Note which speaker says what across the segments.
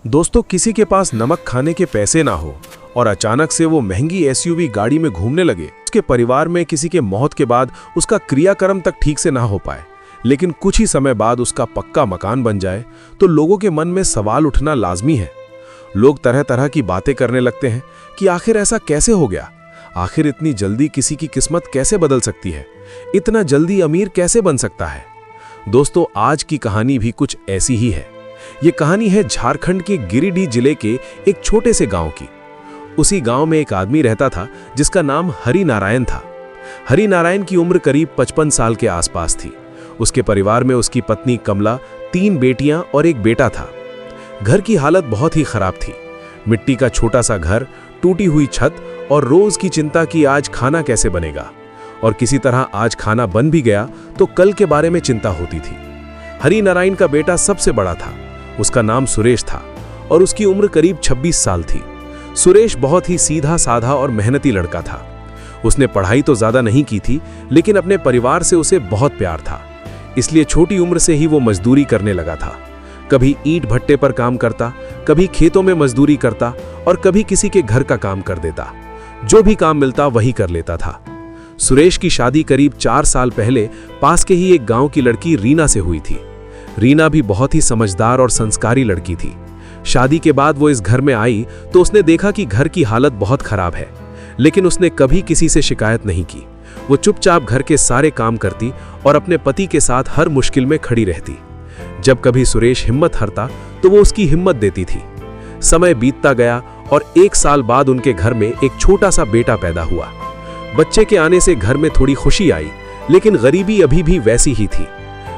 Speaker 1: दोस्तों, किसी के पास नमक खाने के पैसे ना हो और अचानक से वो महंगी एसयूवी गाड़ी में घूमने लगे। उसके परिवार में किसी के मौत के बाद उसका क्रियाक्रम तक ठीक से ना हो पाए, लेकिन कुछ ही समय बाद उसका पक्का मकान बन जाए, तो लोगों के मन में सवाल उठना लाजमी है। लोग तरह तरह की बातें करने लगते हैं कि आखिर ऐसा कैसे हो गया, आखिर इतनी जल्दी किसी की किस्मत कैसे बदल सकती है, इतना जल्दी अमीर कैसे बन सकता है। दोस्तों, आज की कहानी भी कुछ ऐसी ही है। ये कहानी है झारखंड के गिरिडीह जिले के एक छोटे से गांव की। उसी गांव में एक आदमी रहता था जिसका नाम हरि नारायण था। हरि नारायण की उम्र करीब 55 साल के आसपास थी। उसके परिवार में उसकी पत्नी कमला, 3 बेटियां और एक बेटा था। घर की हालत बहुत ही खराब थी। मिट्टी का छोटा सा घर, टूटी हुई छत और रोज की चिंता कि आज खाना कैसे बनेगा, और किसी तरह आज खाना बन भी गया तो कल के बारे में चिंता होती थी। हरि नारायण का बेटा सबसे बड़ा था। उसका नाम सुरेश था और उसकी उम्र करीब 26 साल थी। सुरेश बहुत ही सीधा साधा और मेहनती लड़का था। उसने पढ़ाई तो ज्यादा नहीं की थी, लेकिन अपने परिवार से उसे बहुत प्यार था। इसलिए छोटी उम्र से ही वो मजदूरी करने लगा था। कभी ईंट भट्टे पर काम करता, कभी खेतों में मजदूरी करता और कभी किसी के घर का काम कर देता। जो भी काम मिलता वही कर लेता था। सुरेश की शादी करीब 4 साल पहले पास के ही एक गांव की लड़की रीना से हुई थी। रीना भी बहुत ही समझदार और संस्कारी लड़की थी। शादी के बाद वो इस घर में आई तो उसने देखा कि घर की हालत बहुत खराब है, लेकिन उसने कभी किसी से शिकायत नहीं की। वो चुपचाप घर के सारे काम करती और अपने पति के साथ हर मुश्किल में खड़ी रहती। जब कभी सुरेश हिम्मत हारता तो वो उसकी हिम्मत देती थी। समय बीतता गया और 1 साल बाद उनके घर में एक छोटा सा बेटा पैदा हुआ। बच्चे के आने से घर में थोड़ी खुशी आई, लेकिन गरीबी अभी भी वैसी ही थी।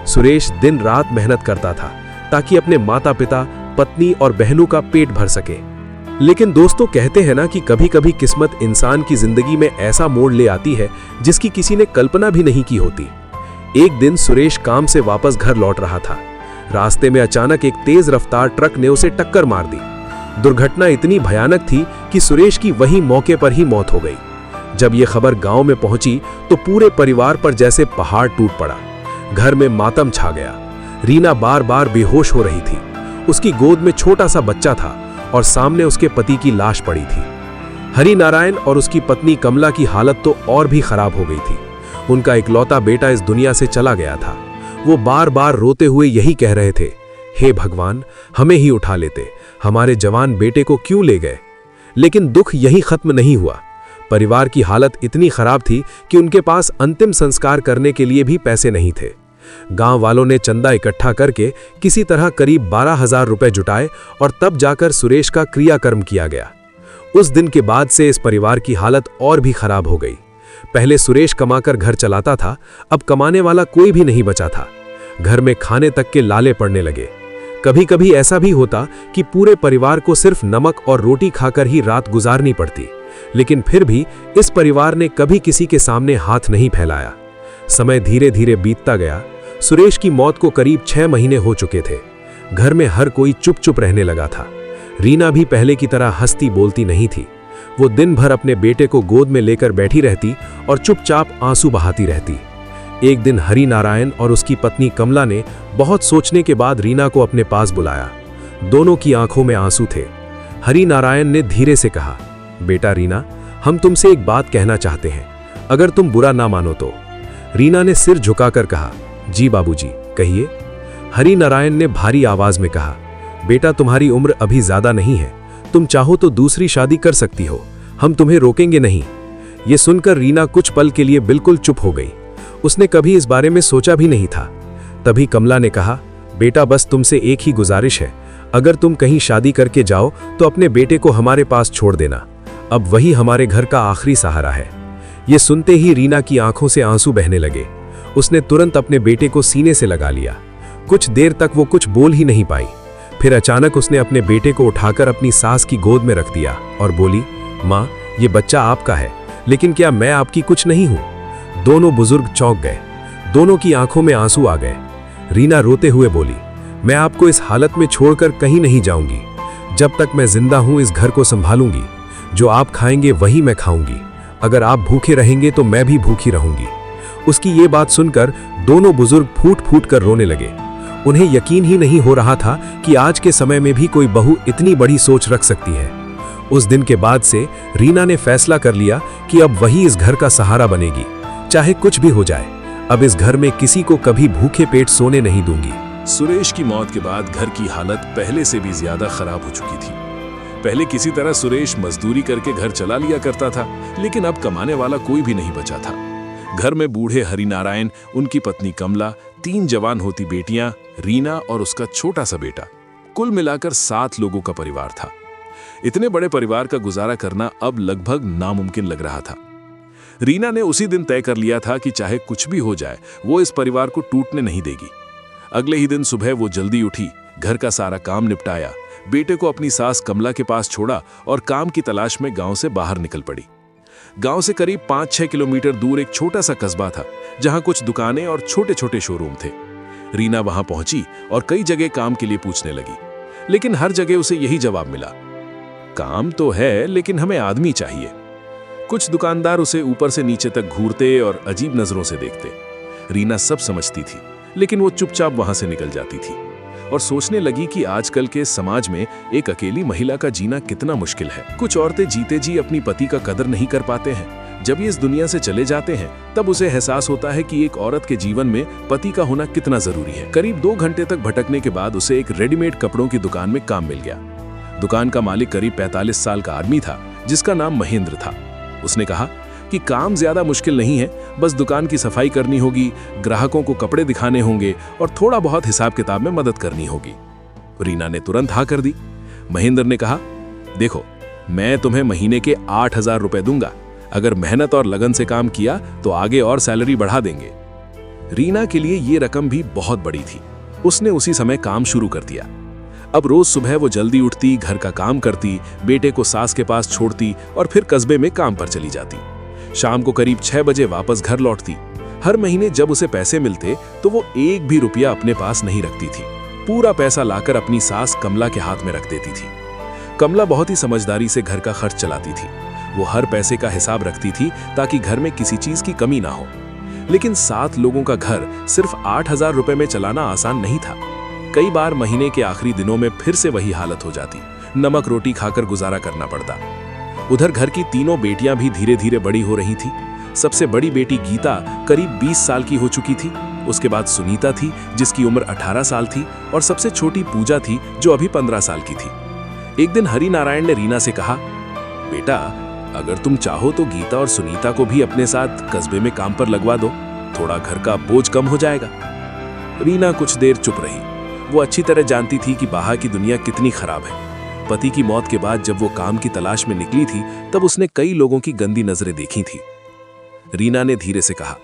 Speaker 1: सुरेश दिन रात मेहनत करता था ताकि अपने माता पिता, पत्नी और बहनों का पेट भर सके। लेकिन दोस्तों, कहते हैं ना कि कभी कभी किस्मत इंसान की जिंदगी में ऐसा मोड़ ले आती है जिसकी किसी ने कल्पना भी नहीं की होती। एक दिन सुरेश काम से वापस घर लौट रहा था। रास्ते में अचानक एक तेज रफ्तार ट्रक ने उसे टक्कर मार दी। दुर्घटना इतनी भयानक थी कि सुरेश की वही मौके पर ही मौत हो गई। जब यह खबर गांव में पहुंची तो पूरे परिवार पर जैसे पहाड़ टूट पड़ा। घर में मातम छा गया। रीना बार बार बेहोश हो रही थी। उसकी गोद में छोटा सा बच्चा था और सामने उसके पति की लाश पड़ी थी। हरि नारायण और उसकी पत्नी कमला की हालत तो और भी खराब हो गई थी। उनका इकलौता बेटा इस दुनिया से चला गया था। वो बार बार रोते हुए यही कह रहे थे, हे भगवान, हमें ही उठा लेते, हमारे जवान बेटे को क्यों ले गए। लेकिन दुख यही खत्म नहीं हुआ। परिवार की हालत इतनी खराब थी कि उनके पास अंतिम संस्कार करने के लिए भी पैसे नहीं थे। गांव वालों ने चंदा इकट्ठा करके किसी तरह करीब 12,000 रुपए जुटाए और तब जाकर सुरेश का क्रियाकर्म किया गया। उस दिन के बाद से इस परिवार की हालत और भी खराब हो गई। पहले सुरेश कमाकर घर चलाता था, अब कमाने वाला कोई भी नहीं बचा था। घर में खाने तक के लाले पड़ने लगे। कभी कभी ऐसा भी होता कि पूरे परिवार को सिर्फ नमक और रोटी खाकर ही रात गुजारनी पड़ती, लेकिन फिर भी इस परिवार ने कभी किसी के सामने हाथ नहीं फैलाया। समय धीरे धीरे बीतता गया। सुरेश की मौत को करीब 6 महीने हो चुके थे। घर में हर कोई चुप चुप रहने लगा था। रीना भी पहले की तरह हंसती बोलती नहीं थी। वो दिन भर अपने बेटे को गोद में लेकर बैठी रहती और चुपचाप आंसू बहाती रहती। एक दिन हरि नारायण और उसकी पत्नी कमला ने बहुत सोचने के बाद रीना को अपने पास बुलाया। दोनों की आंखों में आंसू थे। हरि नारायण ने धीरे से कहा, बेटा रीना, हम तुमसे एक बात कहना चाहते हैं, अगर तुम बुरा ना मानो तो। रीना ने सिर झुकाकर कहा, जी बाबूजी, कहिए। हरि नारायण ने भारी आवाज में कहा, बेटा, तुम्हारी उम्र अभी ज्यादा नहीं है, तुम चाहो तो दूसरी शादी कर सकती हो, हम तुम्हें रोकेंगे नहीं। ये सुनकर रीना कुछ पल के लिए बिल्कुल चुप हो गई। उसने कभी इस बारे में सोचा भी नहीं था। तभी कमला ने कहा, बेटा, बस तुमसे एक ही गुजारिश है, अगर तुम कहीं शादी करके जाओ तो अपने बेटे को हमारे पास छोड़ देना। अब वही हमारे घर का आखिरी सहारा है। ये सुनते ही रीना की आंखों से आंसू बहने लगे। उसने तुरंत अपने बेटे को सीने से लगा लिया। कुछ देर तक वो कुछ बोल ही नहीं पाई। फिर अचानक उसने अपने बेटे को उठाकर अपनी सास की गोद में रख दिया और बोली, माँ, ये बच्चा आपका है, लेकिन क्या मैं आपकी कुछ नहीं हूँ। दोनों बुजुर्ग चौंक गए। दोनों की आंखों में आंसू आ गए। रीना रोते हुए बोली, मैं आपको इस हालत में छोड़कर कहीं नहीं जाऊंगी। जब तक मैं जिंदा हूं इस घर को संभालूंगी। जो आप खाएंगे वही मैं खाऊंगी। अगर आप भूखे रहेंगे तो मैं भी भूखी रहूंगी। उसकी ये बात सुनकर दोनों बुजुर्ग फूट फूट कर रोने लगे।
Speaker 2: उन्हें यकीन ही नहीं हो रहा था कि आज के समय में भी कोई बहू इतनी बड़ी सोच रख सकती है। उस दिन के बाद से रीना ने फैसला कर लिया कि अब वही इस घर का सहारा बनेगी, चाहे कुछ भी हो जाए। अब इस घर में किसी को कभी भूखे पेट सोने नहीं दूंगी।
Speaker 1: सुरेश की मौत के बाद घर की हालत पहले से भी ज्यादा खराब हो चुकी थी। पहले किसी तरह सुरेश मजदूरी करके घर चला लिया करता था, लेकिन अब कमाने वाला कोई भी नहीं बचा था। घर में बूढ़े हरिनारायण, उनकी पत्नी कमला, 3 जवान होती बेटियां, रीना और उसका छोटा सा बेटा, कुल मिलाकर 7 लोगों का परिवार था। इतने बड़े परिवार का गुजारा करना अब लगभग नामुमकिन लग रहा था। रीना ने उसी दिन तय कर लिया था कि चाहे कुछ भी हो जाए, वो इस परिवार को टूटने नहीं देगी। अगले ही दिन सुबह वो जल्दी उठी, घर का सारा काम निपटाया, बेटे को अपनी सास कमला के पास छोड़ा और काम की तलाश में गांव से बाहर निकल पड़ी। गांव से करीब 5-6 किलोमीटर दूर एक छोटा सा कस्बा था, जहां कुछ दुकानें और छोटे छोटे शोरूम थे। रीना वहां पहुंची और कई जगह काम के लिए पूछने लगी, लेकिन हर जगह उसे यही जवाब मिला, काम तो है लेकिन हमें आदमी चाहिए। कुछ दुकानदार उसे ऊपर से नीचे तक घूरते और अजीब नजरों से देखते। रीना सब समझती थी, लेकिन वो चुपचाप वहां से निकल जाती थी और सोचने लगी कि आजकल के समाज में एक अकेली महिला का जीना कितना मुश्किल है। कुछ औरतें जीते जी अपनी पति का कदर नहीं कर पाते हैं। जब ये इस दुनिया से चले जाते हैं, तब उसे एहसास होता है कि एक औरत के जीवन में पति का होना कितना जरूरी है। करीब 2 घंटे तक भटकने के बाद उसे एक रेडीमेड कपड़ों की दुकान में काम मिल गया। दुकान का मालिक करीब 45 साल का आदमी था, जिसका नाम महेंद्र था। उसने कहा कि काम ज्यादा मुश्किल नहीं है, बस दुकान की सफाई करनी होगी, ग्राहकों को कपड़े दिखाने होंगे और थोड़ा बहुत हिसाब किताब में मदद करनी होगी। रीना ने तुरंत हाँ कर दी। महेंद्र ने कहा, देखो, मैं तुम्हें महीने के 8,000 रुपए दूंगा। अगर मेहनत और लगन से काम किया तो आगे और सैलरी बढ़ा देंगे। रीना के लिए ये रकम भी बहुत बड़ी थी। उसने उसी समय काम शुरू कर दिया। अब रोज सुबह वो जल्दी उठती, घर का काम करती, बेटे को सास के पास छोड़ती और फिर कस्बे में काम पर चली जाती। शाम को करीब 6 बजे वापस घर लौटती। हर महीने जब उसे पैसे मिलते तो वो 1 भी रुपया अपने पास नहीं रखती थी। पूरा पैसा लाकर अपनी सास कमला के हाथ में रख देती थी। कमला बहुत ही समझदारी से घर का खर्च चलाती थी। वो हर पैसे का हिसाब रखती थी ताकि घर में किसी चीज की कमी ना हो। लेकिन 7 लोगों का घर सिर्फ 8,000 रुपए में चलाना आसान नहीं था। कई बार महीने के आखिरी दिनों में फिर से वही हालत हो जाती। नमक रोटी खाकर गुजारा करना पड़ता। उधर घर की तीनों बेटियां भी धीरे धीरे बड़ी हो रही थी। सबसे बड़ी बेटी गीता करीब 20 साल की हो चुकी थी। उसके बाद सुनीता थी, जिसकी उम्र 18 साल थी, और सबसे छोटी पूजा थी, जो अभी 15 साल की थी। एक दिन हरिनारायण ने रीना से कहा, बेटा, अगर तुम चाहो तो गीता और सुनीता को भी अपने साथ कस्बे में काम पर लगवा दो, थोड़ा घर का बोझ कम हो जाएगा। रीना कुछ देर चुप रही। वो अच्छी तरह जानती थी कि बाहर की दुनिया कितनी खराब है। पति की मौत के बाद जब वो काम की तलाश में निकली थी, तब उसने कई लोगों की गंदी नजरें देखी थी। रीना ने धीरे से कहा,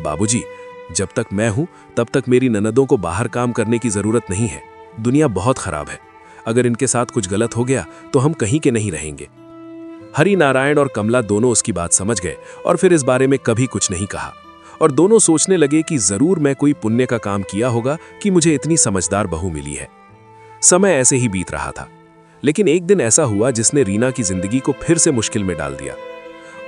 Speaker 1: बाबूजी, जब तक मैं हूं तब तक मेरी ननदों को बाहर काम करने की जरूरत नहीं है। दुनिया बहुत खराब है। अगर इनके साथ कुछ गलत हो गया तो हम कहीं के नहीं रहेंगे। हरिनारायण और कमला दोनों उसकी बात समझ गए और फिर इस बारे में कभी कुछ नहीं कहा, और दोनों सोचने लगे कि जरूर मैं कोई पुण्य का काम किया होगा कि मुझे इतनी समझदार बहू मिली है। समय ऐसे ही बीत रहा था, लेकिन एक दिन ऐसा हुआ जिसने रीना की जिंदगी को फिर से मुश्किल में डाल दिया।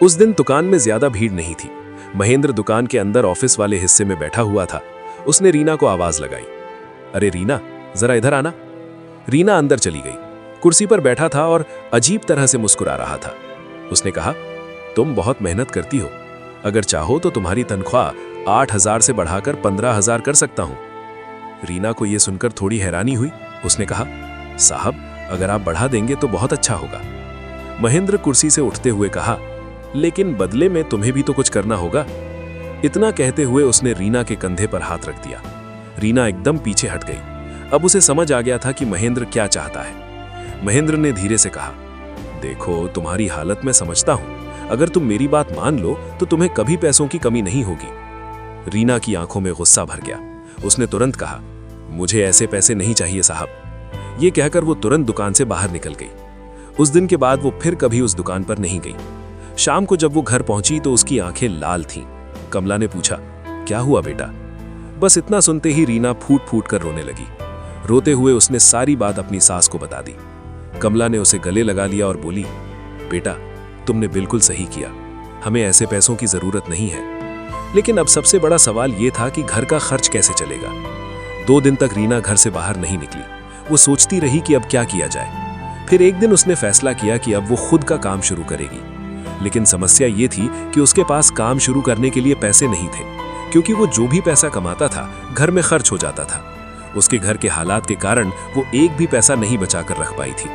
Speaker 1: उस दिन दुकान में ज्यादा भीड़ नहीं थी। महेंद्र दुकान के अंदर ऑफिस वाले हिस्से में बैठा हुआ था। उसने रीना को आवाज लगाई, अरे रीना, जरा इधर आना। रीना अंदर चली गई। कुर्सी पर बैठा था और अजीब तरह से मुस्कुरा रहा था। उसने कहा, तुम बहुत मेहनत करती हो। अगर चाहो तो तुम्हारी तनख्वाह 8,000 से बढ़ाकर 15,000 कर सकता हूं। रीना को यह सुनकर थोड़ी हैरानी हुई। उसने कहा, साहब, अगर आप बढ़ा देंगे तो बहुत अच्छा होगा। महेंद्र कुर्सी से उठते हुए कहा, लेकिन बदले में तुम्हें भी तो कुछ करना होगा। इतना कहते हुए उसने रीना के कंधे पर हाथ रख दिया। रीना एकदम पीछे हट गई। अब उसे समझ आ गया था कि महेंद्र क्या चाहता है। महेंद्र ने धीरे से कहा, देखो, तुम्हारी हालत मैं समझता हूं। अगर तुम मेरी बात मान लो तो तुम्हें कभी पैसों की कमी नहीं होगी। रीना की आंखों में गुस्सा भर गया। उसने तुरंत कहा, मुझे ऐसे पैसे नहीं चाहिए साहब। ये कहकर वो तुरंत दुकान से बाहर निकल गई। उस दिन के बाद वो फिर कभी उस दुकान पर नहीं गई। शाम को जब वो घर पहुंची तो उसकी आंखें लाल थीं। कमला ने पूछा, क्या हुआ बेटा? बस इतना सुनते ही रीना फूट फूट कर रोने लगी। रोते हुए उसने सारी बात अपनी सास को बता दी। कमला ने उसे गले लगा लिया और बोली, बेटा, तुमने बिल्कुल सही किया। हमें ऐसे पैसों की जरूरत नहीं है। लेकिन अब सबसे बड़ा सवाल यह था कि घर का खर्च कैसे चलेगा।
Speaker 2: 2 दिन तक रीना घर से बाहर नहीं निकली। वो सोचती रही कि अब क्या किया जाए। फिर एक दिन उसने फैसला किया कि अब वो खुद का काम शुरू करेगी। लेकिन समस्या ये थी कि उसके पास काम शुरू करने के लिए पैसे नहीं थे, क्योंकि वो जो भी पैसा कमाता था घर में खर्च हो जाता था। उसके घर के हालात के कारण वो एक भी पैसा नहीं बचाकर रख पाई थी।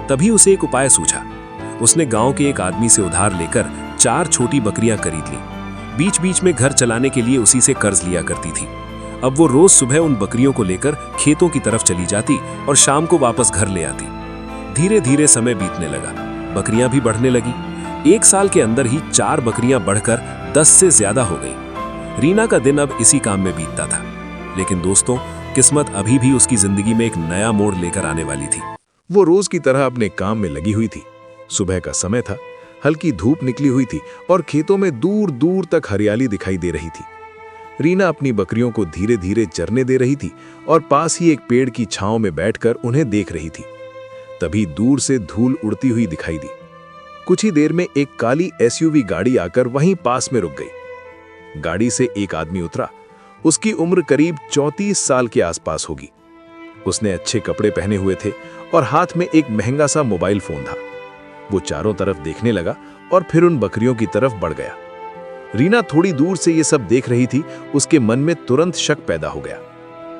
Speaker 2: तभी उसे एक उपाय सूझा। उसने गांव के एक आदमी से उधार लेकर 4 छोटी बकरियां खरीद ली। बीच बीच में घर चलाने के लिए उसी से कर्ज लिया करती थी। अब वो रोज सुबह उन बकरियों को लेकर खेतों की तरफ चली जाती और शाम को वापस घर ले आती। धीरे धीरे समय बीतने लगा, बकरियां भी बढ़ने लगी। 1 साल के अंदर ही 4 बकरियां बढ़कर 10 से ज्यादा हो गई। रीना का दिन अब इसी काम में बीतता था। लेकिन दोस्तों, किस्मत अभी भी उसकी जिंदगी में एक नया मोड़ लेकर आने वाली थी।
Speaker 1: वो रोज की तरह अपने काम में लगी हुई थी। सुबह का समय था, हल्की धूप निकली हुई थी और खेतों में दूर दूर तक हरियाली दिखाई दे रही थी। रीना अपनी बकरियों को धीरे धीरे चरने दे रही थी और पास ही एक पेड़ की छांव में बैठकर उन्हें देख रही थी। तभी दूर से धूल उड़ती हुई दिखाई दी। कुछ ही देर में एक काली एसयूवी गाड़ी आकर वहीं पास में रुक गई। गाड़ी से एक आदमी उतरा। उसकी उम्र करीब 34 साल के आसपास होगी। उसने अच्छे कपड़े पहने हुए थे और हाथ में एक महंगा सा मोबाइल फोन था। वो चारों तरफ देखने लगा और फिर उन बकरियों की तरफ बढ़ गया। रीना थोड़ी दूर से ये सब देख रही थी। उसके मन में तुरंत शक पैदा हो गया।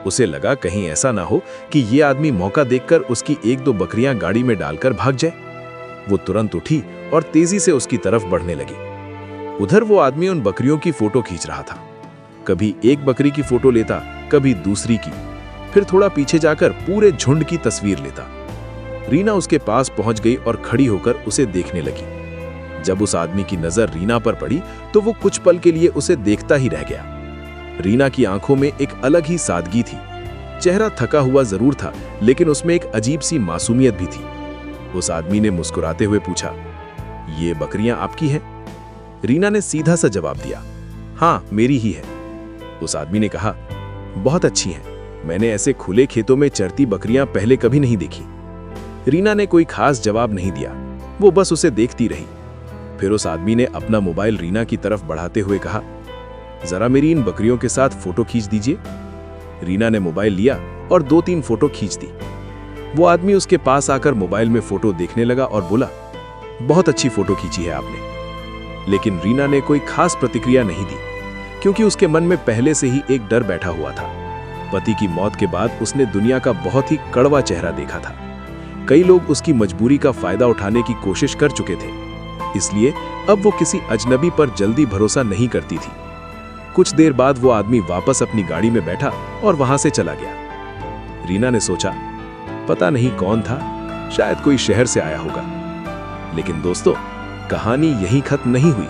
Speaker 1: उसे लगा कहीं ऐसा ना हो कि ये आदमी मौका देखकर उसकी 1-2 बकरियां गाड़ी में डालकर भाग जाए। वो तुरंत उठी और तेजी से उसकी तरफ बढ़ने लगी। उधर वो आदमी उन बकरियों की फोटो खींच रहा था। कभी एक बकरी की फोटो लेता, कभी दूसरी की, फिर थोड़ा पीछे जाकर पूरे झुंड की तस्वीर लेता। रीना उसके पास पहुंच गई और खड़ी होकर उसे देखने लगी। जब उस आदमी की नजर रीना पर पड़ी तो वो कुछ पल के लिए उसे देखता ही रह गया। रीना की आंखों में एक अलग ही सादगी थी। चेहरा थका हुआ जरूर था, लेकिन उसमें एक अजीब सी मासूमियत भी थी। उस आदमी ने मुस्कुराते हुए पूछा, ये बकरियां आपकी हैं? रीना ने सीधा सा जवाब दिया, हाँ, मेरी ही है। उस आदमी ने कहा, बहुत अच्छी हैं। मैंने ऐसे खुले खेतों में चरती बकरियां पहले कभी नहीं देखी। रीना ने कोई खास जवाब नहीं दिया। वो बस उसे देखती रही। फिर उस आदमी ने अपना मोबाइल रीना की तरफ बढ़ाते हुए कहा, जरा मेरी इन बकरियों के साथ फोटो खींच दीजिए। रीना ने मोबाइल लिया और 2-3 फोटो खींच दी। वो आदमी उसके पास आकर मोबाइल में फोटो देखने लगा और बोला, बहुत अच्छी फोटो खींची है आपने। लेकिन रीना ने कोई खास प्रतिक्रिया नहीं दी, क्योंकि उसके मन में पहले से ही एक डर बैठा हुआ था। पति की मौत के बाद उसने दुनिया का बहुत ही कड़वा चेहरा देखा था। कई लोग उसकी मजबूरी का फायदा उठाने की कोशिश कर चुके थे, इसलिए अब वो किसी अजनबी पर जल्दी भरोसा नहीं करती थी। कुछ देर बाद वो आदमी वापस अपनी गाड़ी में बैठा और वहां से चला गया। रीना ने सोचा, पता नहीं कौन था, शायद कोई शहर से आया होगा। लेकिन दोस्तों, कहानी यहीं खत्म नहीं हुई।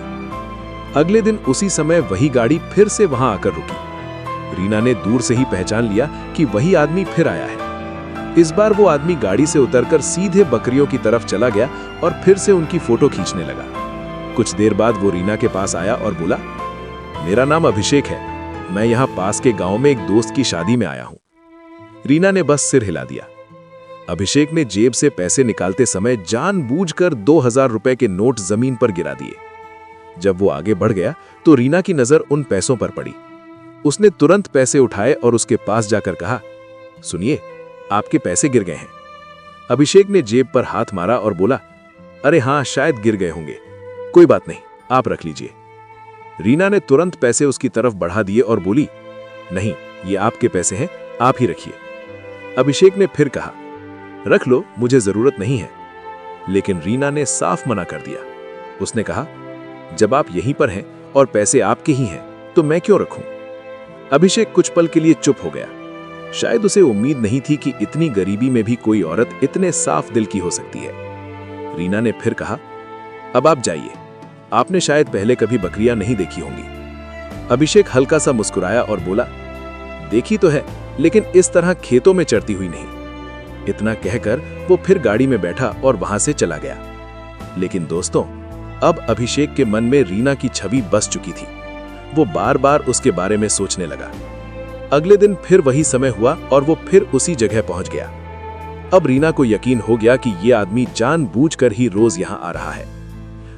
Speaker 1: अगले दिन उसी समय वही गाड़ी फिर से वहां आकर रुकी। रीना ने दूर से ही पहचान लिया कि वही आदमी फिर आया है। इस बार वो आदमी गाड़ी से उतरकर सीधे बकरियों की तरफ चला गया और फिर से उनकी फोटो खींचने लगा। कुछ देर बाद वो रीना के पास आया और बोला, मेरा नाम अभिषेक है। मैं यहाँ पास के गांव में एक दोस्त की शादी में आया हूँ। रीना ने बस सिर हिला दिया। अभिषेक ने जेब से पैसे निकालते समय जानबूझकर 2000 रुपए के नोट जमीन पर गिरा दिए। जब वो आगे बढ़ गया तो रीना की नजर उन पैसों पर पड़ी। उसने तुरंत पैसे उठाए और उसके पास जाकर कहा, सुनिए, आपके पैसे गिर गए हैं। अभिषेक ने जेब पर हाथ मारा और बोला, अरे हाँ, शायद गिर गए होंगे, कोई बात नहीं, आप रख लीजिए। रीना ने तुरंत पैसे उसकी तरफ बढ़ा दिए और बोली, नहीं, ये आपके पैसे हैं, आप ही रखिए। अभिषेक ने फिर कहा, रख लो, मुझे जरूरत नहीं है। लेकिन रीना ने साफ मना कर दिया। उसने कहा, जब आप यहीं पर हैं और पैसे आपके ही हैं तो मैं क्यों रखूं? अभिषेक कुछ पल के लिए चुप हो गया। शायद उसे उम्मीद नहीं थी कि इतनी गरीबी में भी कोई औरत इतने साफ दिल की हो सकती है। रीना ने फिर कहा, अब आप जाइए, आपने शायद पहले कभी बकरियां नहीं देखी होंगी। अभिषेक हल्का सा मुस्कुराया और बोला, देखी तो है, लेकिन इस तरह खेतों में चरती हुई नहीं। इतना कहकर वो फिर गाड़ी में बैठा और वहां से चला गया। लेकिन दोस्तों, अब अभिषेक के मन में रीना की छवि बस चुकी थी। वो बार बार उसके बारे में सोचने लगा। अगले दिन फिर वही समय हुआ और वो फिर उसी जगह पहुंच गया। अब रीना को यकीन हो गया कि ये आदमी जानबूझकर ही रोज यहां आ रहा है।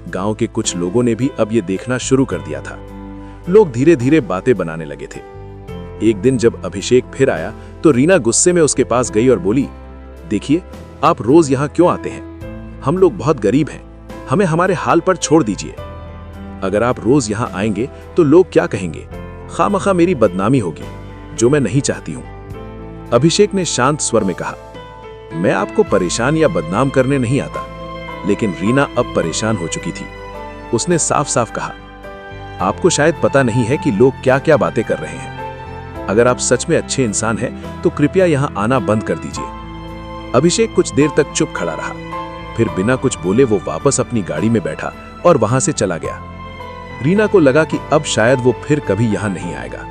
Speaker 1: गांव के कुछ लोगों ने भी अब ये देखना शुरू कर दिया था। लोग धीरे धीरे बातें बनाने लगे थे। एक दिन जब अभिषेक फिर आया तो रीना गुस्से में उसके पास गई और बोली, देखिए, आप रोज यहाँ क्यों आते हैं? हम लोग बहुत गरीब हैं, हमें हमारे हाल पर छोड़ दीजिए। अगर आप रोज यहाँ आएंगे तो लोग क्या कहेंगे? खामखा मेरी बदनामी होगी, जो मैं नहीं चाहती हूँ। अभिषेक ने शांत स्वर में कहा, मैं आपको परेशान या बदनाम करने नहीं आता। लेकिन रीना अब परेशान हो चुकी थी। उसने साफ साफ कहा, आपको शायद पता नहीं है कि लोग क्या क्या बातें कर रहे हैं। अगर आप सच में अच्छे इंसान हैं तो कृपया यहाँ आना बंद कर दीजिए। अभिषेक कुछ देर तक चुप खड़ा रहा, फिर बिना कुछ बोले वो वापस अपनी गाड़ी में बैठा और वहां से चला गया। रीना को लगा कि अब शायद वो फिर कभी यहाँ नहीं आएगा।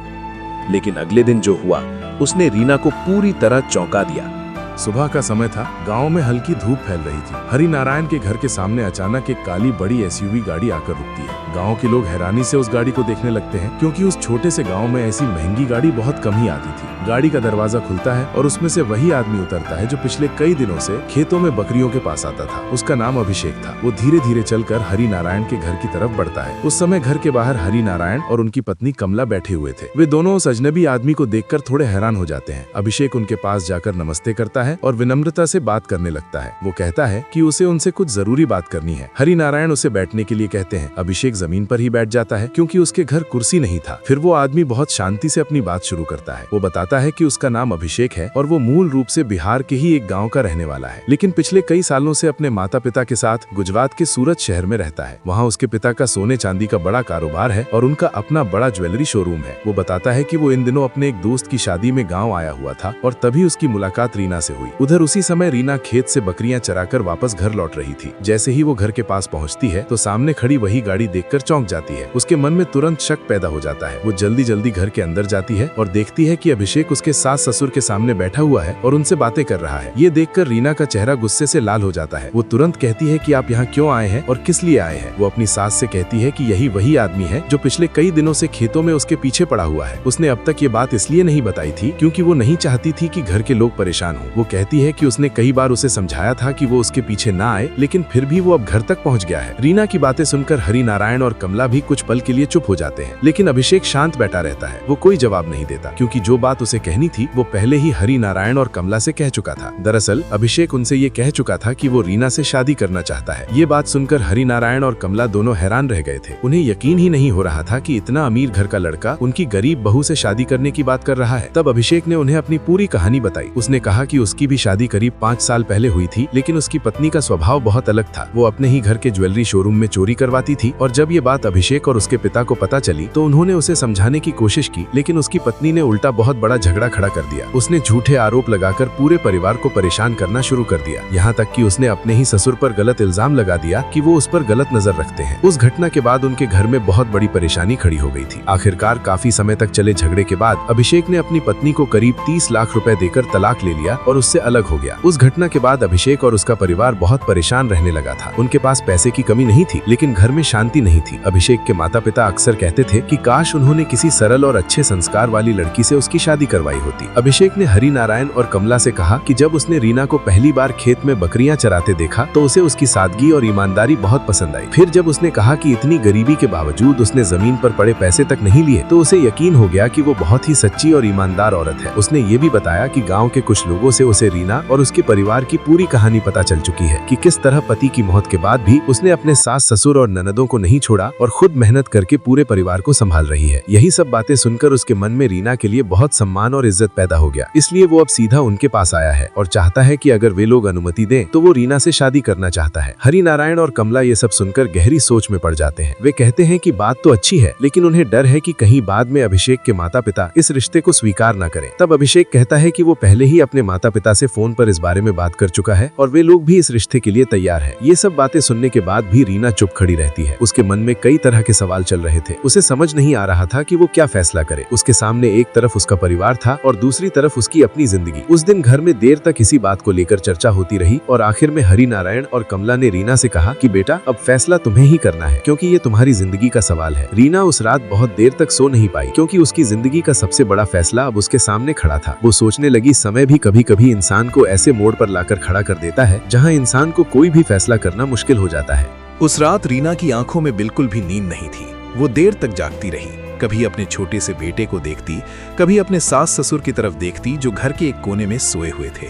Speaker 1: लेकिन अगले दिन जो हुआ उसने रीना को पूरी तरह चौंका दिया।
Speaker 3: सुबह का समय था। गांव में हल्की धूप फैल रही थी। हरि नारायण के घर के सामने अचानक एक काली बड़ी एसयूवी गाड़ी आकर रुकती है। गांव के लोग हैरानी से उस गाड़ी को देखने लगते हैं, क्योंकि उस छोटे से गांव में ऐसी महंगी गाड़ी बहुत कम ही आती थी। गाड़ी का दरवाजा खुलता है और उसमें से वही आदमी उतरता है जो पिछले कई दिनों से खेतों में बकरियों के पास आता था। उसका नाम अभिषेक था। वो धीरे धीरे चलकर हरि नारायण के घर की तरफ बढ़ता है। उस समय घर के बाहर हरि नारायण और उनकी पत्नी कमला बैठे हुए थे। वे दोनों उस अजनबी आदमी को देखकर थोड़े हैरान हो जाते हैं। अभिषेक उनके पास जाकर नमस्ते करता है और विनम्रता से बात करने लगता है। वो कहता है कि उसे उनसे कुछ जरूरी बात करनी है। हरि नारायण उसे बैठने के लिए कहते हैं। अभिषेक जमीन पर ही बैठ जाता है, क्योंकि उसके घर कुर्सी नहीं था। फिर वो आदमी बहुत शांति से अपनी बात शुरू करता है। वो बताता है कि उसका नाम अभिषेक है और वो मूल रूप से बिहार के ही एक गांव का रहने वाला है, लेकिन पिछले कई सालों से अपने माता पिता के साथ गुजरात के सूरत शहर में रहता है। वहाँ उसके पिता का सोने चांदी का बड़ा कारोबार है और उनका अपना बड़ा ज्वेलरी शोरूम है। वो बताता है कि वो इन दिनों अपने एक दोस्त की शादी में गाँव आया हुआ था और तभी उसकी मुलाकात रीना से हुई। उधर उसी समय रीना खेत से बकरियां चराकर वापस घर लौट रही थी। जैसे ही वो घर के पास पहुंचती है तो सामने खड़ी वही गाड़ी देखकर चौंक जाती है। उसके मन में तुरंत शक पैदा हो जाता है। वो जल्दी जल्दी घर के अंदर जाती है और देखती है कि अभिषेक उसके सास ससुर के सामने बैठा हुआ है और उनसे बातें कर रहा है। ये देखकर रीना का चेहरा गुस्से से लाल हो जाता है। वो तुरंत कहती है कि आप यहाँ क्यों आए हैं और किस लिए आए हैं। वो अपनी सास से कहती है कि यही वही आदमी है जो पिछले कई दिनों से खेतों में उसके पीछे पड़ा हुआ है। उसने अब तक ये बात इसलिए नहीं बताई थी क्योंकि वो नहीं चाहती थी कि घर के लोग परेशान हो। वो कहती है कि उसने कई बार उसे समझाया था कि वो उसके पीछे ना आए, लेकिन फिर भी वो अब घर तक पहुंच गया है। रीना की बातें सुनकर हरि नारायण और कमला भी कुछ पल के लिए चुप हो जाते हैं, लेकिन अभिषेक शांत बैठा रहता है। वो कोई जवाब नहीं देता, क्योंकि जो बात उसे कहनी थी वो पहले ही हरि नारायण और कमला से कह चुका था। दरअसल अभिषेक उनसे ये कह चुका था कि वो रीना से शादी करना चाहता है। ये बात सुनकर हरि नारायण और कमला दोनों हैरान रह गए थे। उन्हें यकीन ही नहीं हो रहा था कि इतना अमीर घर का लड़का उनकी गरीब बहू से शादी करने की बात कर रहा है। तब अभिषेक ने उन्हें अपनी पूरी कहानी बताई। उसने कहा कि उसकी भी शादी करीब 5 साल पहले हुई थी, लेकिन उसकी पत्नी का स्वभाव बहुत अलग था। वो अपने ही घर के ज्वेलरी शोरूम में चोरी करवाती थी और जब ये बात अभिषेक और उसके पिता को पता चली तो उन्होंने उसे समझाने की कोशिश की, लेकिन उसकी पत्नी ने उल्टा बहुत बड़ा झगड़ा खड़ा कर दिया। उसने झूठे आरोप लगाकर पूरे परिवार को परेशान करना शुरू कर दिया। यहाँ तक कि उसने अपने ही ससुर पर गलत इल्जाम लगा दिया कि वो उस पर गलत नजर रखते हैं। उस घटना के बाद उनके घर में बहुत बड़ी परेशानी खड़ी हो गई थी। आखिरकार काफी समय तक चले झगड़े के बाद अभिषेक ने अपनी पत्नी को करीब 30 लाख रुपए देकर तलाक ले लिया और उससे अलग हो गया। उस घटना के बाद अभिषेक और उसका परिवार बहुत परेशान रहने लगा था। उनके पास पैसे की कमी नहीं थी, लेकिन घर में शांति नहीं थी। अभिषेक के माता पिता अक्सर कहते थे कि काश उन्होंने किसी सरल और अच्छे संस्कार वाली लड़की से उसकी शादी करवाई होती। अभिषेक ने हरि नारायण और कमला से कहा कि जब उसने रीना को पहली बार खेत में बकरियां चराते देखा तो उसे उसकी सादगी और ईमानदारी बहुत पसंद आई। फिर जब उसने कहा कि इतनी गरीबी के बावजूद उसने जमीन पर पड़े पैसे तक नहीं लिए तो उसे यकीन हो गया कि वो बहुत ही सच्ची और ईमानदार औरत है। उसने ये भी बताया कि गाँव के कुछ लोगों से उसे रीना और उसके परिवार की पूरी कहानी पता चल चुकी है कि किस तरह पति की मौत के बाद भी उसने अपने सास ससुर और ननदों को नहीं छोड़ा और खुद मेहनत करके पूरे परिवार को संभाल रही है। यही सब बातें सुनकर उसके मन में रीना के लिए बहुत सम्मान और इज्जत पैदा हो गया। इसलिए वो अब सीधा उनके पास आया है और चाहता है कि अगर वे लोग अनुमति दें तो वो रीना से शादी करना चाहता है। हरि नारायण और कमला ये सब सुनकर गहरी सोच में पड़ जाते हैं। वे कहते हैं कि बात तो अच्छी है, लेकिन उन्हें डर है कि कहीं बाद में अभिषेक के माता पिता इस रिश्ते को स्वीकार न करें। तब अभिषेक कहता है कि वो पहले ही अपने माता पिता से फोन पर इस बारे में बात कर चुका है और वे लोग भी इस रिश्ते के लिए तैयार है। ये सब बातें सुनने के बाद भी रीना चुप खड़ी रहती है। उसके मन में कई तरह के सवाल चल रहे थे। उसे समझ नहीं आ रहा था कि वो क्या फैसला करे। उसके सामने एक तरफ उसका परिवार था और दूसरी तरफ उसकी अपनी जिंदगी। उस दिन घर में देर तक इसी बात को लेकर चर्चा होती रही और आखिर में हरि नारायण और कमला ने रीना से कहा कि बेटा अब फैसला तुम्हें ही करना है, क्योंकि ये तुम्हारी जिंदगी का सवाल है। रीना उस रात बहुत देर तक सो नहीं पाई, क्योंकि उसकी जिंदगी का सबसे बड़ा फैसला अब उसके सामने खड़ा था। वो सोचने लगी समय भी कभी कभी इंसान को ऐसे मोड़ पर लाकर खड़ा कर देता है जहाँ इंसान को कोई भी फैसला करना मुश्किल हो जाता है।
Speaker 4: उस रात रीना की आंखों में बिल्कुल भी नींद नहीं थी। वो देर तक जागती रही। कभी अपने छोटे से बेटे को देखती, कभी अपने सास ससुर की तरफ देखती जो घर के एक कोने में सोए हुए थे।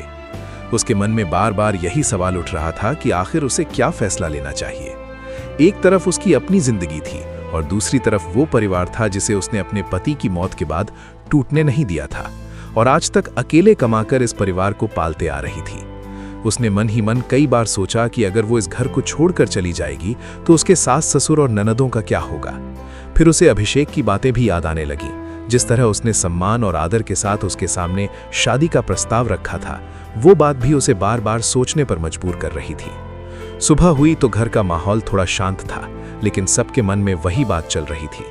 Speaker 4: उसके मन में बार बार यही सवाल उठ रहा था कि आखिर उसे क्या फैसला लेना चाहिए। एक तरफ उसकी अपनी जिंदगी थी और दूसरी तरफ वो परिवार था जिसे उसने अपने पति की मौत के बाद टूटने नहीं दिया था और आज तक अकेले कमाकर इस परिवार को पालते आ रही थी। उसने मन ही मन कई बार सोचा कि अगर वो इस घर को छोड़कर चली जाएगी तो उसके सास ससुर और ननदों का क्या होगा। फिर उसे अभिषेक की बातें भी याद आने लगी, जिस तरह उसने सम्मान और आदर के साथ उसके सामने शादी का प्रस्ताव रखा था। वो बात भी उसे बार बार सोचने पर मजबूर कर रही थी। सुबह हुई तो घर का माहौल थोड़ा शांत था, लेकिन सबके मन में वही बात चल रही थी।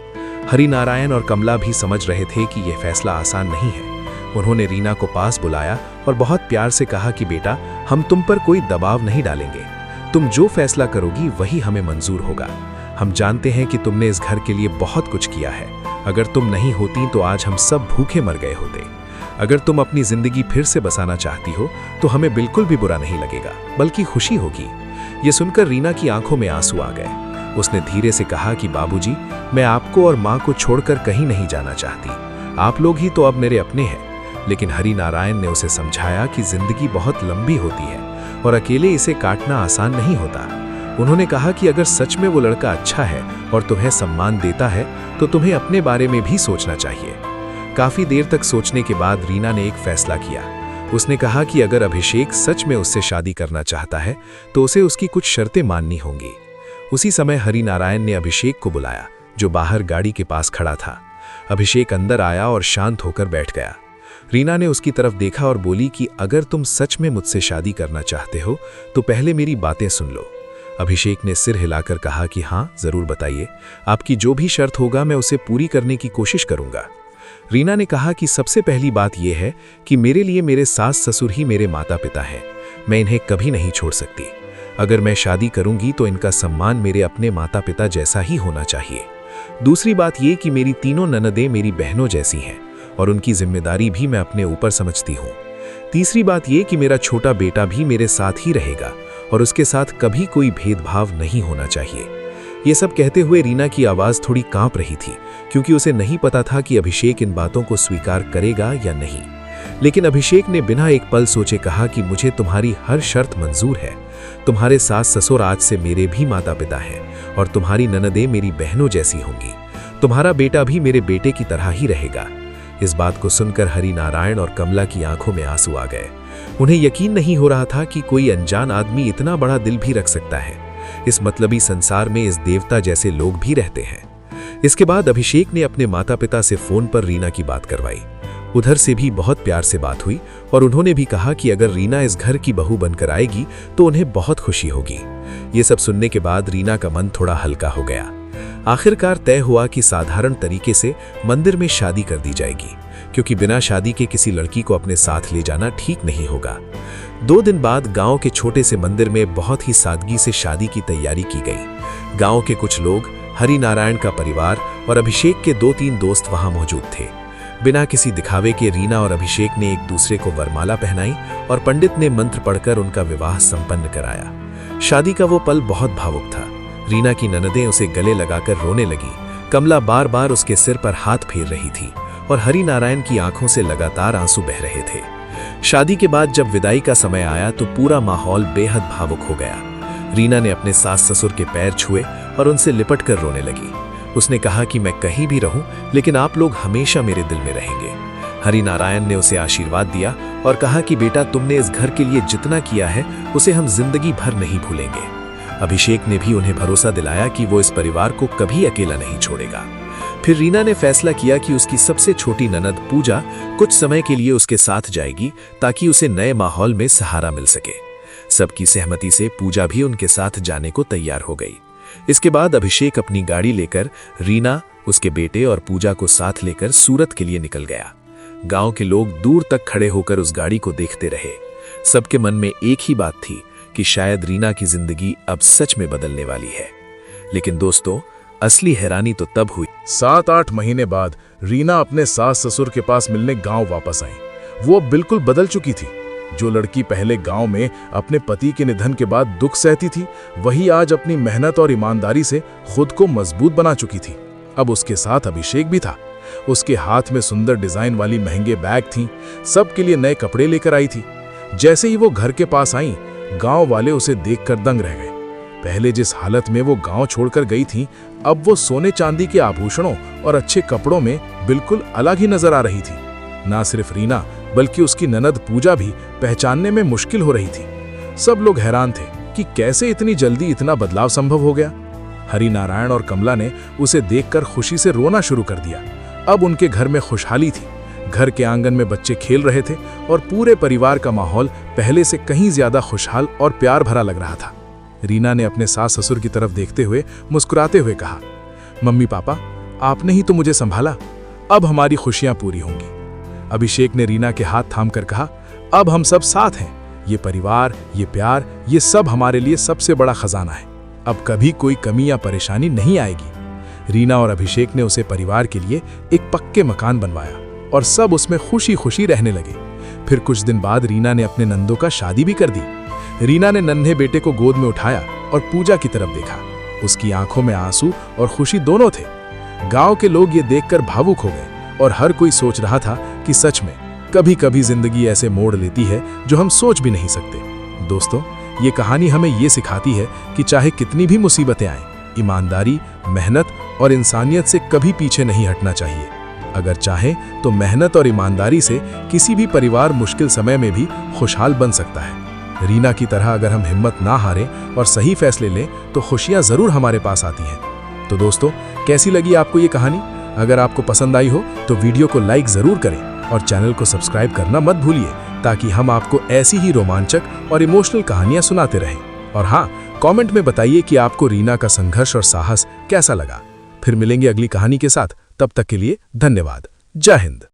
Speaker 4: हरिनारायण और कमला भी समझ रहे थे कि यह फैसला आसान नहीं है। उन्होंने रीना को पास बुलाया और बहुत प्यार से कहा कि बेटा, हम तुम पर कोई दबाव नहीं डालेंगे। तुम जो फैसला करोगी वही हमें मंजूर होगा। हम जानते हैं कि तुमने इस घर के लिए बहुत कुछ किया है। अगर तुम नहीं होती तो आज हम सब भूखे मर गए होते। अगर तुम अपनी जिंदगी फिर से बसाना चाहती हो तो हमें बिल्कुल भी बुरा नहीं लगेगा, बल्कि खुशी होगी। ये सुनकर रीना की आंखों में आंसू आ गए। उसने धीरे से कहा कि बाबूजी, मैं आपको और माँ को छोड़कर कहीं नहीं जाना चाहती। आप लोग ही तो अब मेरे अपने हैं। लेकिन हरिनारायण ने उसे समझाया कि जिंदगी बहुत लंबी होती है और अकेले इसे काटना आसान नहीं होता। उन्होंने कहा कि अगर सच में वो लड़का अच्छा है और तुम्हें सम्मान देता है तो तुम्हें अपने बारे में भी सोचना चाहिए। काफी देर तक सोचने के बाद रीना ने एक फैसला किया। उसने कहा कि अगर अभिषेक सच में उससे शादी करना चाहता है तो उसे उसकी कुछ शर्तें माननी होंगी। उसी समय हरिनारायण ने अभिषेक को बुलाया, जो बाहर गाड़ी के पास खड़ा था। अभिषेक अंदर आया और शांत होकर बैठ गया। रीना ने उसकी तरफ देखा और बोली कि अगर तुम सच में मुझसे शादी करना चाहते हो तो पहले मेरी बातें सुन लो। अभिषेक ने सिर हिलाकर कहा कि हाँ, जरूर बताइए। आपकी जो भी शर्त होगा मैं उसे पूरी करने की कोशिश करूंगा। रीना ने कहा कि सबसे पहली बात यह है कि मेरे लिए मेरे सास ससुर ही मेरे माता पिता हैं। मैं इन्हें कभी नहीं छोड़ सकती। अगर मैं शादी करूंगी तो इनका सम्मान मेरे अपने माता पिता जैसा ही होना चाहिए। दूसरी बात यह कि मेरी तीनों ननदें मेरी बहनों जैसी हैं और उनकी जिम्मेदारी भी मैं अपने ऊपर समझती हूँ। तीसरी बात यह कि मेरा छोटा बेटा भी मेरे साथ ही रहेगा और उसके साथ कभी कोई भेदभाव नहीं होना चाहिए। ये सब कहते हुए रीना की आवाज़ थोड़ी कांप रही थी, क्योंकि उसे नहीं पता था कि अभिषेक इन बातों को स्वीकार करेगा या नहीं। लेकिन अभिषेक ने बिना एक पल सोचे कहा कि मुझे तुम्हारी हर शर्त मंजूर है। तुम्हारे सास ससुर आज से मेरे भी माता पिता हैं और तुम्हारी ननदें मेरी बहनों जैसी होंगी। तुम्हारा बेटा भी मेरे बेटे की तरह ही रहेगा। इस बात को सुनकर हरिनारायण और कमला की आंखों में आंसू आ गए। उन्हें यकीन नहीं हो रहा था कि कोई अनजान आदमी इतना बड़ा दिल भी रख सकता है। इस मतलबी संसार में इस देवता जैसे लोग भी रहते हैं। इसके बाद अभिषेक ने अपने माता पिता से फोन पर रीना की बात करवाई। उधर से भी बहुत प्यार से बात हुई और उन्होंने भी कहा कि अगर रीना इस घर की बहू बनकर आएगी तो उन्हें बहुत खुशी होगी। ये सब सुनने के बाद रीना का मन थोड़ा हल्का हो गया। आखिरकार तय हुआ कि साधारण तरीके से मंदिर में शादी कर दी जाएगी, क्योंकि बिना शादी के किसी लड़की को अपने साथ ले जाना ठीक नहीं होगा। 2 दिन बाद गांव के छोटे से मंदिर में बहुत ही सादगी से शादी की तैयारी की गई। गांव के कुछ लोग, हरिनारायण का परिवार और अभिषेक के 2-3 दोस्त वहां मौजूद थे। बिना किसी दिखावे के रीना और अभिषेक ने एक दूसरे को वरमाला पहनाई और पंडित ने मंत्र पढ़कर उनका विवाह संपन्न कराया। शादी का वो पल बहुत भावुक था। रीना की ननदें उसे गले लगाकर रोने लगी। कमला बार बार उसके सिर पर हाथ फेर रही थी और हरिनारायण की आंखों से लगातार आंसू बह रहे थे। शादी के बाद जब विदाई का समय आया तो पूरा माहौल बेहद भावुक हो गया। रीना ने अपने सास ससुर के पैर छुए और उनसे लिपट कर रोने लगी। उसने कहा कि मैं कहीं भी रहूं, लेकिन आप लोग हमेशा मेरे दिल में रहेंगे। हरिनारायण ने उसे आशीर्वाद दिया और कहा कि बेटा, तुमने इस घर के लिए जितना किया है उसे हम जिंदगी भर नहीं भूलेंगे। अभिषेक ने भी उन्हें भरोसा दिलाया कि वो इस परिवार को कभी अकेला नहीं छोड़ेगा। फिर रीना ने फैसला किया कि उसकी सबसे छोटी ननद पूजा कुछ समय के लिए उसके साथ जाएगी, ताकि उसे नए माहौल में सहारा मिल सके। सबकी सहमति से पूजा भी उनके साथ जाने को तैयार हो गई। इसके बाद अभिषेक अपनी गाड़ी लेकर रीना, उसके बेटे और पूजा को साथ लेकर सूरत के लिए निकल गया। गांव के लोग दूर तक खड़े होकर उस गाड़ी को देखते रहे। सबके मन में एक ही बात थी कि शायद रीना की जिंदगी अब सच में बदलने वाली है। लेकिन दोस्तों, असली हैरानी तो तब हुई।
Speaker 3: 7-8 महीने बाद रीना अपने सास ससुर के पास मिलने गांव वापस आई। वो अब बिल्कुल बदल चुकी थी। जो लड़की पहले गांव में अपने पति के निधन के बाद दुख सहती थी, वही आज अपनी मेहनत और ईमानदारी से खुद को मजबूत बना चुकी थी। अब उसके साथ अभिषेक भी था। उसके हाथ में सुंदर डिजाइन वाली महंगे बैग थीं, सबके लिए नए कपड़े लेकर आई थी। जैसे ही वो घर के पास आई, गांव वाले उसे देखकर दंग रह गए। पहले जिस हालत में वो गांव छोड़कर गई थी, अब वो सोने चांदी के आभूषणों और अच्छे कपड़ों में बिल्कुल अलग ही नजर आ रही थी। ना सिर्फ रीना बल्कि उसकी ननद पूजा भी पहचानने में मुश्किल हो रही थी। सब लोग हैरान थे कि कैसे इतनी जल्दी इतना बदलाव संभव हो गया। हरिनारायण और कमला ने उसे देखकर खुशी से रोना शुरू कर दिया। अब उनके घर में खुशहाली थी। घर के आंगन में बच्चे खेल रहे थे और पूरे परिवार का माहौल पहले से कहीं ज्यादा खुशहाल और प्यार भरा लग रहा था। रीना ने अपने सास ससुर की तरफ देखते हुए मुस्कुराते हुए कहा, मम्मी पापा, आपने ही तो मुझे संभाला, अब हमारी खुशियां पूरी होंगी। अभिषेक ने रीना के हाथ थामकर कहा, अब हम सब साथ हैं। ये परिवार, ये प्यार, ये सब हमारे लिए सबसे बड़ा खजाना है। अब कभी कोई कमी या परेशानी नहीं आएगी। रीना और अभिषेक ने उसे परिवार के लिए एक पक्के मकान बनवाया और सब उसमें खुशी खुशी रहने लगे। फिर कुछ दिन बाद रीना ने अपने नंदों का शादी भी कर दी। रीना ने नन्हे बेटे को गोद में उठाया और पूजा की तरफ देखा। उसकी आंखों में आंसू और खुशी दोनों थे। गांव के लोग ये देखकर भावुक हो गए और हर कोई सोच रहा था कि सच में कभी कभी जिंदगी ऐसे मोड़ लेती है जो हम सोच भी नहीं सकते। दोस्तों, ये कहानी हमें ये सिखाती है कि चाहे कितनी भी मुसीबतें आएं, ईमानदारी, मेहनत और इंसानियत से कभी पीछे नहीं हटना चाहिए। अगर चाहें तो मेहनत और ईमानदारी से किसी भी परिवार मुश्किल समय में भी खुशहाल बन सकता है। रीना की तरह अगर हम हिम्मत ना हारें और सही फैसले लें तो खुशियां जरूर हमारे पास आती हैं। तो दोस्तों, कैसी लगी आपको ये कहानी? अगर आपको पसंद आई हो तो वीडियो को लाइक जरूर करें और चैनल को सब्सक्राइब करना मत भूलिए, ताकि हम आपको ऐसी ही रोमांचक और इमोशनल कहानियां सुनाते रहें। और हाँ, कमेंट में बताइए कि आपको रीना का संघर्ष और साहस कैसा लगा। फिर मिलेंगे अगली कहानी के साथ। तब तक के लिए धन्यवाद। जय हिंद।